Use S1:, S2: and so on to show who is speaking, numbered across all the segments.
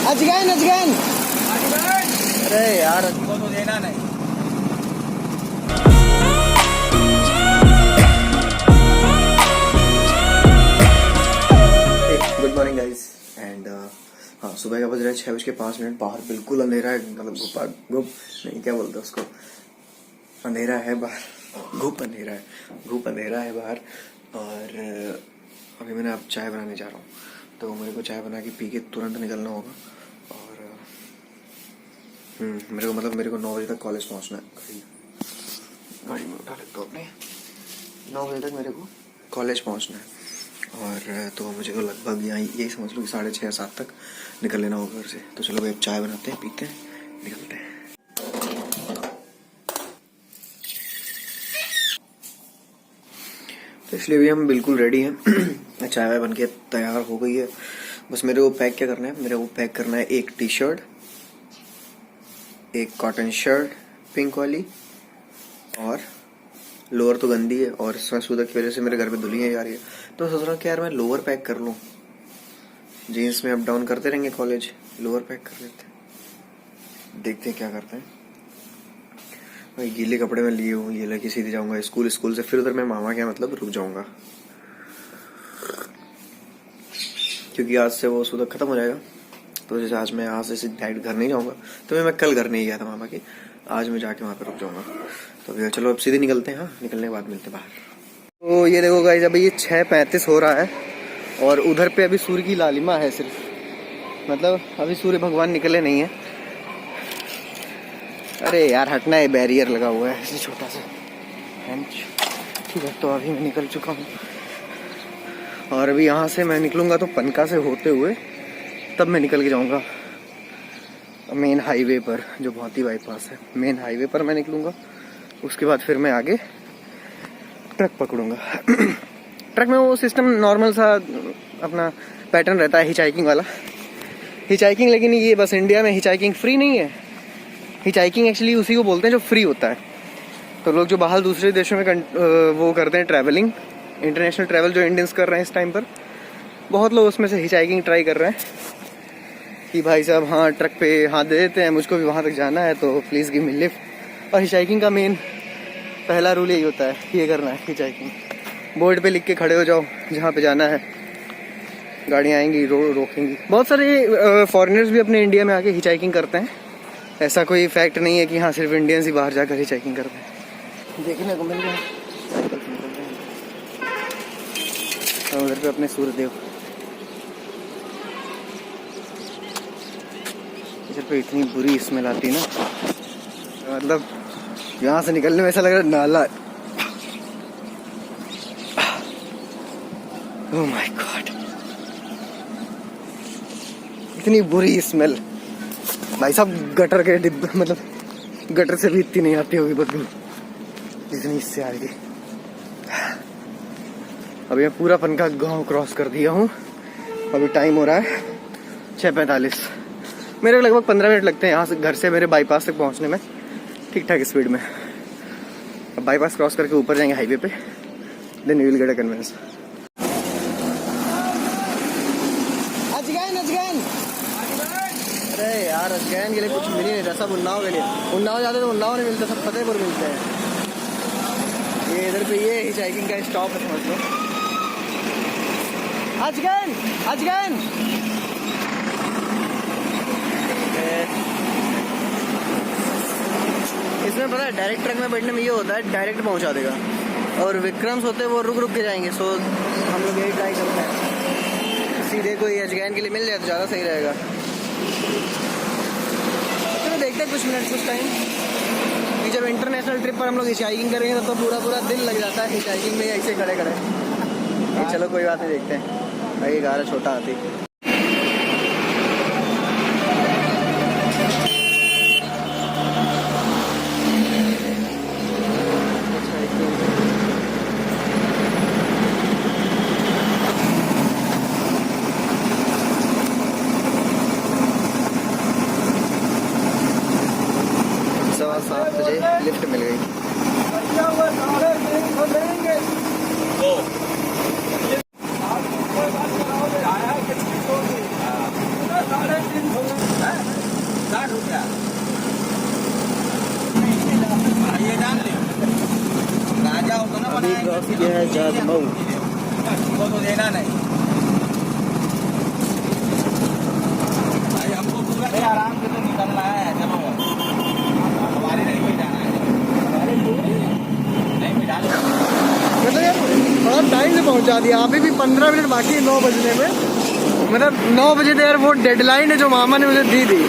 S1: अजगैन अजगैन
S2: अरे यार वो तो देना नहीं।
S1: गुड मॉर्निंग गाइस एंड हाँ, सुबह का बज रहा है 6:05। बाहर बिल्कुल अंधेरा है, मतलब घुप नहीं, क्या बोलते हैं उसको, अंधेरा है बाहर, घुप अंधेरा है बाहर। और अभी मैंने अब चाय बनाने जा रहा हूँ, तो मेरे को चाय बना के पी के तुरंत निकलना होगा। और मेरे को 9 बजे तक कॉलेज पहुँचना है। गाड़ी में उठा लेता हूँ अपने, 9 बजे तक मेरे को कॉलेज पहुँचना है। और तो मुझे को लगभग यही समझ लो कि 6:30-7 तक निकल लेना होगा घर से। तो चलो भाई, अब चाय बनाते हैं, पीते हैं, निकलते हैं। तो इसलिए भी हम बिल्कुल रेडी हैं। चाय वाय बन के तैयार हो गई है। बस मेरे को पैक क्या करना है, मेरे को पैक करना है एक टी शर्ट, एक कॉटन शर्ट पिंक वाली, और लोअर तो गंदी है और इसमें सूरज की वजह से मेरे घर पे धुलियाँ जा रही है। तो सोच रहा हूँ कि यार मैं लोअर पैक कर लूँ, जीन्स में अप डाउन करते रहेंगे कॉलेज, लोअर पैक कर लेते हैं, देखते हैं क्या करते हैं। भाई गीले कपड़े में लिए हूँ, ये लेके सीधे जाऊंगा स्कूल से फिर उधर मैं मामा क्या मतलब रुक जाऊंगा, क्योंकि आज से वो सूरज खत्म हो जाएगा। तो जैसे आज मैं यहाँ से डायरेक्ट घर नहीं जाऊंगा, तो मैं कल घर नहीं गया था मामा के, आज मैं जाके वहाँ पे रुक जाऊंगा। तो भैया चलो अब सीधे निकलते हैं। हाँ, निकलने के बाद मिलते हैं बाहर। तो ये देखो गाइस, अभी ये 6:35 हो रहा है और उधर पे अभी सूर्य की लालिमा है सिर्फ, मतलब अभी सूर्य भगवान निकले नहीं है। अरे यार हटना है, बैरियर लगा हुआ है ऐसे छोटा सा। ठीक है, तो अभी मैं निकल चुका हूँ और अभी यहाँ से मैं निकलूँगा तो पनका से होते हुए तब मैं निकल के जाऊँगा मेन हाईवे पर, जो भौती बाईपास है। मेन हाईवे पर मैं निकलूँगा, उसके बाद फिर मैं आगे ट्रक पकड़ूंगा। ट्रक में वो सिस्टम नॉर्मल सा अपना पैटर्न रहता है, हिचाइकिंग वाला हिचाइकिंग। लेकिन ये बस इंडिया में हिचाइकिंग फ्री नहीं है। हिचाइकिंग एक्चुअली उसी को बोलते हैं जो फ्री होता है। तो लोग जो बाहर दूसरे देशों में वो करते हैं ट्रैवलिंग, इंटरनेशनल ट्रैवल जो इंडियंस कर रहे हैं इस टाइम पर, बहुत लोग उसमें से हिचाइकिंग ट्राई कर रहे हैं कि भाई साहब हाँ ट्रक पे हाथ दे देते हैं, मुझको भी वहाँ तक जाना है तो प्लीज़ गिव मी लिफ्ट। और हिचाइकिंग का मेन पहला रूल यही होता है, ये करना है हिचाइकिंग। बोर्ड पे लिख के खड़े हो जाओ जहाँ पे जाना है, गाड़ियाँ आएंगी रोकेंगी। बहुत सारे फॉरेनर्स भी अपने इंडिया में आके हिचाइकिंग करते हैं, ऐसा कोई फैक्ट नहीं है कि हाँ सिर्फ इंडियंस ही बाहर जाकर हिचाइकिंग करते हैं। देखने को मिल रहा है साइकिल से निकल रहे हैं उधर पे अपने सूर्यदेव। इधर पे इतनी बुरी स्मेल आती है ना, मतलब यहाँ से निकलने में ऐसा लग रहा है नाला। ओह माय गॉड, इतनी बुरी स्मेल। भाई साहब गटर के डिब्बे, मतलब गटर से भी इतनी नहीं आती होगी बदबू जितनी इससे आ रही थी। अभी मैं पूरा पनका गांव क्रॉस कर दिया हूँ। अभी टाइम हो रहा है 6:45। मेरे को लगभग 15 मिनट लगते हैं यहाँ से, घर से मेरे बाईपास तक पहुँचने में, ठीक ठाक स्पीड में। अब बाईपास क्रॉस करके ऊपर जाएंगे हाईवे पे, then we will get a conveyance. अजगैन अरे यार अजगैन के लिए कुछ मिल ही नहीं रहा, सब उन्नाव के लिए। उन्नाव जाते तो उन्नाव नहीं मिलते, सब फतेहपुर मिलते हैं। ये इधर पे ये हिचाइकिंग का स्टॉप है, समझ लो। अजगैन इसमें पता है डायरेक्ट ट्रक में बैठने में ये होता है, डायरेक्ट पहुंचा देगा, और विक्रम्स होते हैं वो रुक के जाएंगे। सो हम लोग यही ट्राई करते हैं, सीधे कोई अजगैन के लिए मिल जाए तो ज़्यादा सही रहेगा। चलो देखते हैं कुछ मिनट, कुछ टाइम कि जब इंटरनेशनल ट्रिप पर हम लोग हिचाइकिंग करेंगे तो पूरा दिन लग जाता है हिचाइकिंग में ऐसे खड़े। चलो कोई बात नहीं, देखते हैं। भाई गारा छोटा हाथी। लिफ्ट मिल गई। ये है जाजमऊ।
S2: वो तो देना नहीं भाई, हमको पूरा आराम से तो निकलना है। चलो हमारे नहीं कोई जाना है, हमारे नहीं कोई डालो।
S1: मतलब यार बहुत टाइम से पहुंचा दिया, अभी भी 15 मिनट बाकी है 9 बजने में। मतलब 9 बजे तो यार वो डेडलाइन है जो मामा ने मुझे दी थी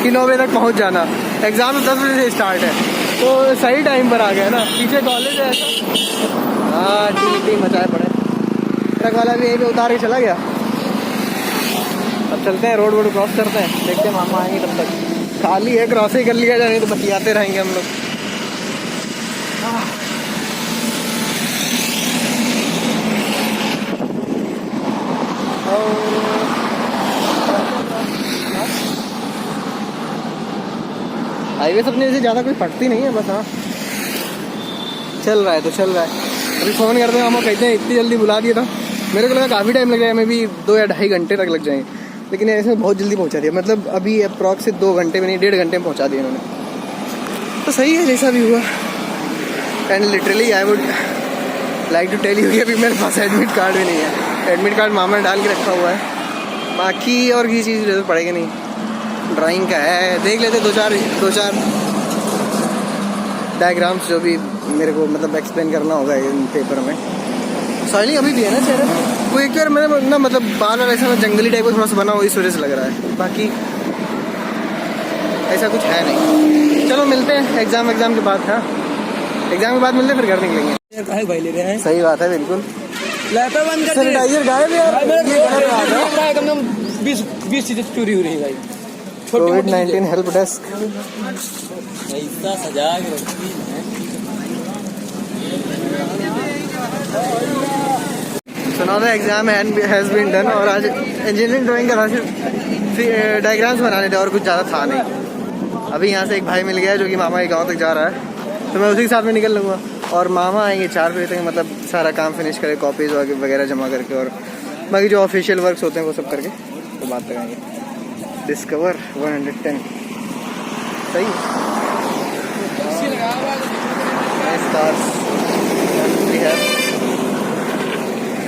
S1: कि 9 बजे तक पहुंच जाना। एग्जाम 10 बजे से स्टार्ट है, तो सही टाइम पर आ गया ना। पीछे कॉलेज है ऐसा। हाँ टी मचाए पड़े। ट्रक वाला भी यहीं पे उतार के चला गया। अब चलते हैं, रोड क्रॉस करते हैं, देखते हैं मामा आएंगे तब तक। खाली है, क्रॉस ही कर लिया जाए, नहीं तो बतियाते रहेंगे हम लोग। हाईवे अपने से ज़्यादा कोई फटती नहीं है, बस हाँ चल रहा है तो चल रहा है। अभी फ़ोन करते हैं, हम कहते हैं इतनी जल्दी बुला दिया था। मेरे को लगा काफ़ी टाइम लग जाएगा, मैं भी 2 या ढाई घंटे तक लग जाएंगे, लेकिन ऐसे बहुत जल्दी पहुंचा दिया। मतलब अभी अप्रॉक्स 2 घंटे में नहीं, 1.5 घंटे में पहुंचा दिया इन्होंने। तो सही है जैसा भी हुआ। And literally I would like to tell you कि अभी मेरे पास एडमिट कार्ड भी नहीं है। एडमिट कार्ड मामा ने डाल के रखा हुआ है, बाकी और किसी चीज़ की जरूरत पड़ेगी नहीं। ड्राइंग का है, देख लेते दो चार डायग्राम्स जो भी मेरे को मतलब एक्सप्लेन करना होगा इन पेपर में। सॉइलिंग अभी भी है ना चेहरे में, वो एक बार मैंने ना मतलब बाल ऐसा ना जंगली टाइप का थोड़ा सा बना हुआ, इस वजह से लग रहा है, बाकी ऐसा कुछ है नहीं। चलो मिलते हैं एग्जाम के बाद। हाँ एग्जाम के बाद मिलते हैं, फिर घर निकलेंगे।
S2: भाई ले रहे हैं,
S1: सही बात है बिल्कुल।
S2: लैपटॉप बंद कर,
S1: सैनिटाइजर गायब यार,
S2: कम 20 चीजें चोरी हो रही है भाई।
S1: कोविड-19 हेल्प डेस्क
S2: ऐसा सजा के रखी है।
S1: So now the exam has been done, और आज इंजीनियरिंग ड्राइंग का था, सिर्फ डायग्राम्स बनाने थे और कुछ ज़्यादा था नहीं। अभी यहाँ से एक भाई मिल गया जो कि मामा के गांव तक जा रहा है, तो मैं उसी के साथ में निकल लूँगा। और मामा आएंगे 4 बजे तक, मतलब सारा काम फिनिश करके, कॉपीज़ वगैरह जमा करके, और बाकी जो ऑफिशियल वर्क्स होते हैं वो सब करके तो बात करेंगे। डिस्कवर 110 सही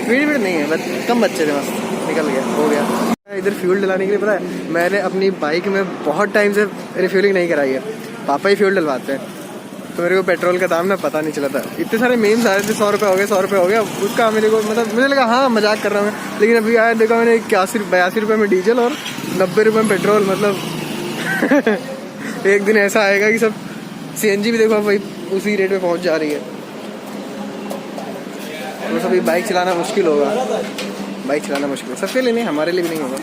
S1: भीड़ नहीं है, बस कम बच्चे थे, बस निकल गया, हो गया। इधर फ्यूल डलाने के लिए पता है, मैंने अपनी बाइक में बहुत टाइम से रिफ्यूलिंग नहीं कराई है, पापा ही फ्यूल डलवाते हैं। तो मेरे को पेट्रोल का दाम ना पता नहीं चला था। इतने सारे मेम्स आए थे, 100 रुपये हो गए, 100 रुपये हो गया। उसका मेरे को मतलब मुझे लगा हाँ मजाक कर रहा हूँ मैं, लेकिन अभी आया देखा मैंने 82 रुपये में डीजल और 90 रुपये में पेट्रोल। मतलब एक दिन ऐसा आएगा कि सब CNG भी देखो भाई उसी रेट पे पहुँच जा रही है। तो सभी बाइक चलाना मुश्किल होगा, बाइक चलाना मुश्किल है सबके लिए, नहीं हमारे लिए भी नहीं होगा।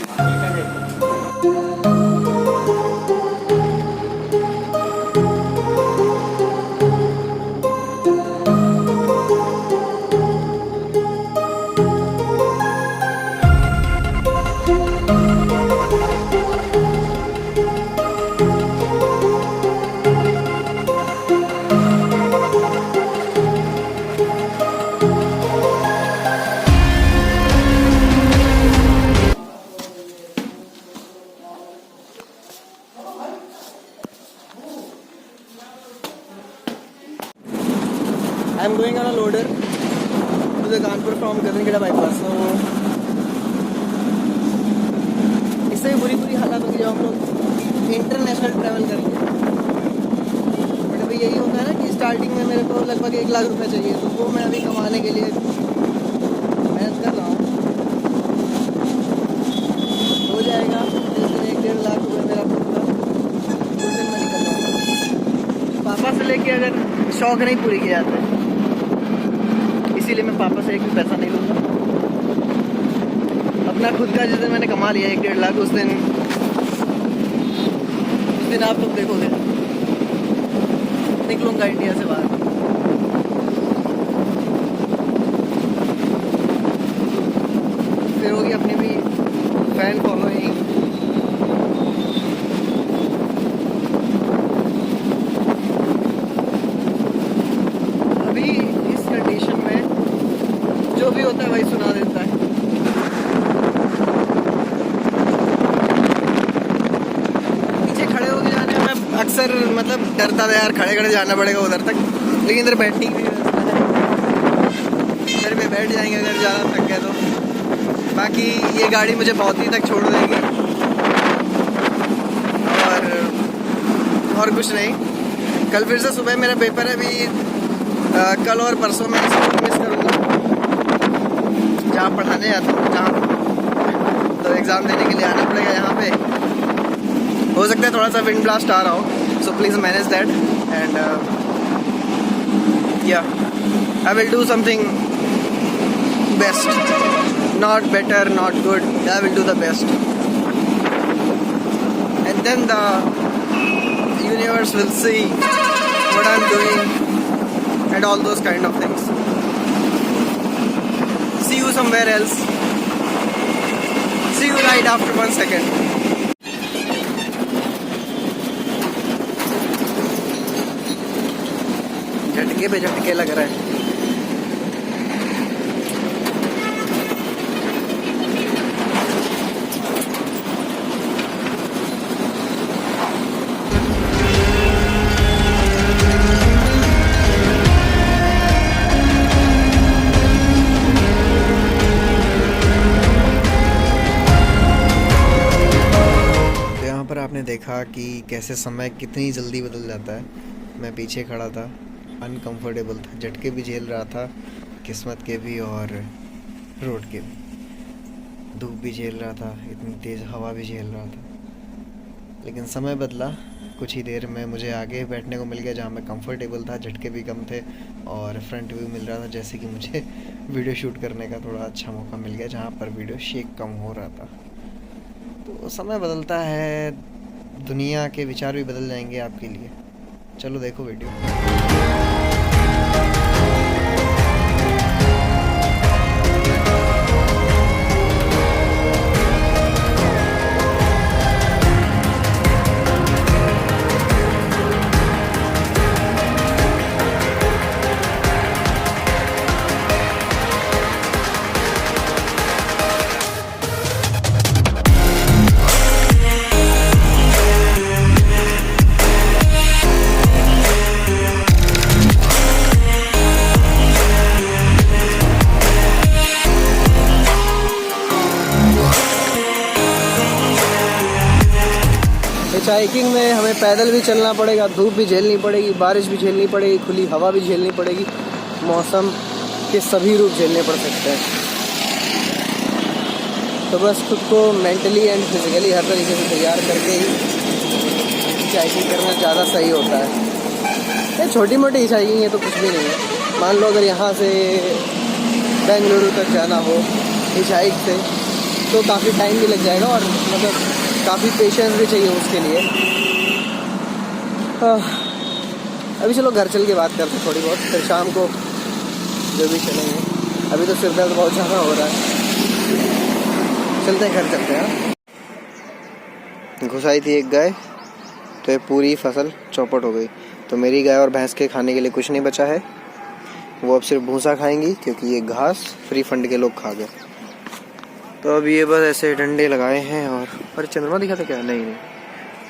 S1: I am going on a loader to the Kanpur from Gazangeda bypass. So इससे भी बुरी हालत होगी जब हम लोग इंटरनेशनल ट्रैवल करेंगे। बट अभी यही होता है ना कि स्टार्टिंग में मेरे को लगभग 1 लाख रुपए चाहिए, तो वो मैं अभी कमाने के लिए मेहनत कर रहा हूँ। हो जाएगा जिस दिन 1-1.5 लाख रुपए मेरा पूरा, उस दिन मैं निकल जाऊँगा। पापा से लेके अगर शौक नहीं पूरी किए जाते, इसीलिए मैं पापा से एक भी पैसा नहीं लूँगा। अपना खुद का जिस दिन मैंने कमा लिया 1-1.5 लाख, उस दिन आप लोग देखोगे निकलूँगा इंडिया से बाहर। फिर होगी अपनी भी फैन फॉलोइंग। अभी इस कंडीशन में जो भी होता है वही सुना देता है। पीछे खड़े होके जाने में अक्सर मतलब डरता था यार, खड़े खड़े जाना पड़ेगा उधर तक, लेकिन इधर बैठने की व्यवस्था है। बैठ जाएंगे अगर ज़्यादा थक गए तो। बाकी ये गाड़ी मुझे बहुत ही तक छोड़ देगी और कुछ नहीं। कल फिर से सुबह मेरा पेपर है भी। कल और परसों मैं स्कूल मिस करूँगा जहाँ पढ़ाने जाता हूँ, जहाँ तो एग्ज़ाम देने के लिए आना पड़ेगा यहाँ पे। हो सकता है थोड़ा सा विंड ब्लास्ट आ रहा हो, so please manage that and या I will do something best, not better not good, I will do the best and then the universe will see what I'm doing and all those kind of things. See you somewhere else. See you right after 1 second. झटके पे झटके लग रहा है। आपने देखा कि कैसे समय कितनी जल्दी बदल जाता है। मैं पीछे खड़ा था, अनकंफर्टेबल था, झटके भी झेल रहा था, किस्मत के भी और रोड के भी। धूप भी झेल रहा था, इतनी तेज़ हवा भी झेल रहा था, लेकिन समय बदला। कुछ ही देर में मुझे आगे बैठने को मिल गया जहाँ मैं कंफर्टेबल था, झटके भी कम थे और फ्रंट व्यू मिल रहा था, जैसे कि मुझे वीडियो शूट करने का थोड़ा अच्छा मौका मिल गया जहाँ पर वीडियो शेक कम हो रहा था। तो समय बदलता है, दुनिया के विचार भी बदल जाएंगे आपके लिए। चलो देखो वीडियो। हाइकिंग में हमें पैदल भी चलना पड़ेगा, धूप भी झेलनी पड़ेगी, बारिश भी झेलनी पड़ेगी, खुली हवा भी झेलनी पड़ेगी, मौसम के सभी रूप झेलने पड़ सकते हैं। तो बस खुद को मेंटली एंड फिजिकली हर तरीके से तैयार करके ही हाइकिंग करना ज़्यादा सही होता है। ये छोटी मोटी हाइकिंग है तो कुछ भी नहीं है। मान लो अगर यहाँ से बेंगलुरु तक जाना हो इस हाइक से तो काफ़ी टाइम भी लग जाएगा और मतलब काफ़ी पेशेंस भी चाहिए उसके लिए। अभी चलो घर चल के बात करते हैं थोड़ी बहुत, फिर शाम को जो भी चलेंगे। अभी तो सिर दर्द बहुत ज़्यादा हो रहा है, चलते हैं घर चलते हैं। घुसाई थी एक गाय तो ये पूरी फसल चौपट हो गई। तो मेरी गाय और भैंस के खाने के लिए कुछ नहीं बचा है, वो अब सिर्फ भूसा खाएंगी क्योंकि ये घास फ्री फंड के लोग खा गए। तो अब ये बस ऐसे डंडे लगाए हैं और चंद्रमा दिखा था क्या? नहीं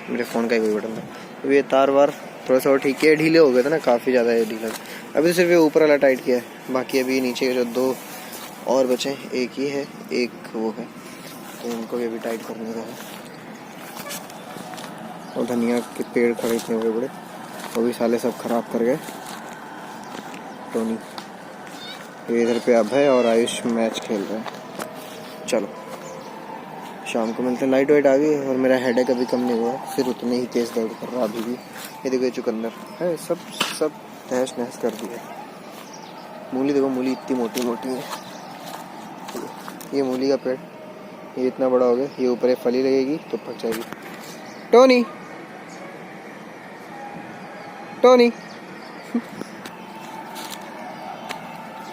S1: मेरे फ़ोन का ही कोई बटन था। अब ये तार वार थोड़ा सा और ठीक किया, ढीले हो गए थे ना, काफ़ी ज़्यादा ये ढीला। अभी तो सिर्फ ये ऊपर वाला टाइट किया है, बाकी अभी नीचे के जो 2 और बचे, एक ये है एक वो है, तो उनको भी अभी टाइट करने का है। और धनिया के पेड़ खड़े इतने बड़े बड़े, वो भी साले सब खराब कर गए। टोनी ये इधर पे अब है और आयुष मैच खेल रहा है। चलो शाम को मिलते हैं। लाइट वाइट आ गई और मेरा हेडेक अभी कम नहीं हुआ, फिर उतने ही तेज़ दर्द कर रहा अभी भी। ये देखो चुकंदर है, सब तहस नहस कर दिया। मूली देखो, मूली इतनी मोटी मोटी है। ये मूली का पेड़ ये इतना बड़ा हो गया, ये ऊपर एक फली लगेगी तो पक जाएगी। टोनी टोनी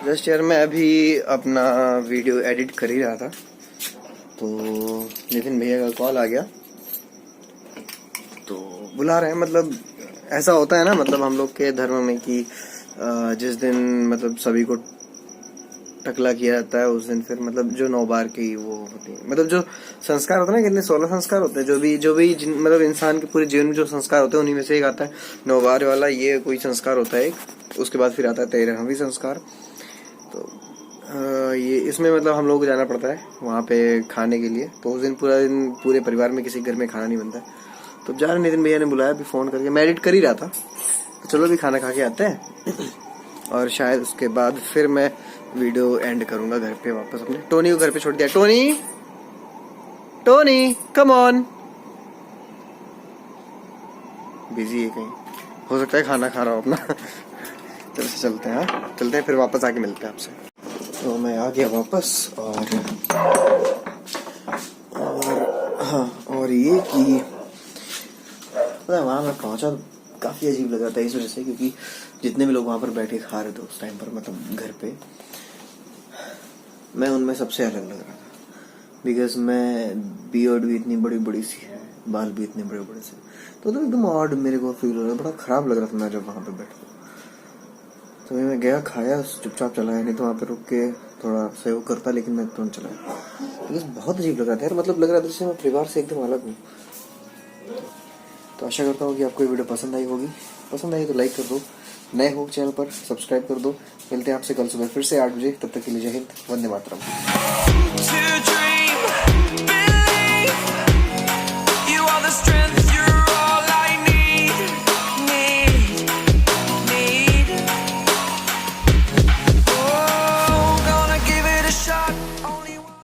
S1: जस्ट यार मैं अभी अपना वीडियो एडिट कर ही रहा था तो नितिन भैया का कॉल आ गया, तो बुला रहे हैं। मतलब ऐसा होता है ना, मतलब हम लोग के धर्म में कि जिस दिन मतलब सभी को टकला किया जाता है उस दिन फिर मतलब जो 9 बार की वो होती है, मतलब जो संस्कार होता है ना, कितने 16 संस्कार होते हैं जो भी मतलब इंसान के पूरे जीवन में जो संस्कार होते हैं उन्हीं में से एक आता है 9 बार वाला। ये कोई संस्कार होता है एक, उसके बाद फिर आता है 13वां संस्कार। तो ये इसमें मतलब हम लोग को जाना पड़ता है वहाँ पे खाने के लिए। तो उस दिन पूरा दिन पूरे परिवार में किसी घर में खाना नहीं बनता है। तो जा रहे नितिन भैया ने बुलाया, अभी फ़ोन करके। मैं एडिट कर ही रहा था, तो चलो भी खाना खा के आते हैं और शायद उसके बाद फिर मैं वीडियो एंड करूँगा घर पे वापस। अपने टोनी को घर पे छोड़ दिया। Tony, Tony come on. Busy है कहीं, हो सकता है खाना खा रहा हो अपना। चलो चलते हैं, हाँ चलते हैं, फिर वापस आके मिलते हैं आपसे। तो मैं आ गया वापस और हाँ, और ये कि वहाँ मैं पहुँचा, काफ़ी अजीब लग रहा था इस वजह से क्योंकि जितने भी लोग वहाँ पर बैठे खा रहे थे उस टाइम पर, मतलब घर पे, मैं उनमें सबसे अलग लग रहा था। बिकॉज मैं बियर्ड भी इतनी बड़ी बड़ी सी है, बाल भी इतने बड़े बड़े से, तो एकदम ऑड मेरे को फील हो रहा था, बड़ा ख़राब लग रहा था मैं जब वहाँ पे बैठा। तो मैं गया, खाया, चुपचाप चला गया, नहीं तो वहाँ पे रुक के थोड़ा सहयोग करता, लेकिन मैं तुरंत चला गया बिकॉज बहुत अजीब लग रहा था यार। मतलब लग रहा था जैसे मैं परिवार से एकदम अलग हूँ। तो आशा करता हूँ कि आपको ये वीडियो पसंद आई होगी। पसंद आई तो लाइक कर दो, नए हो चैनल पर सब्सक्राइब कर दो। मिलते हैं आपसे कल सुबह फिर से 8 बजे। तब तक के लिए जय हिंद, वंदे मातरम।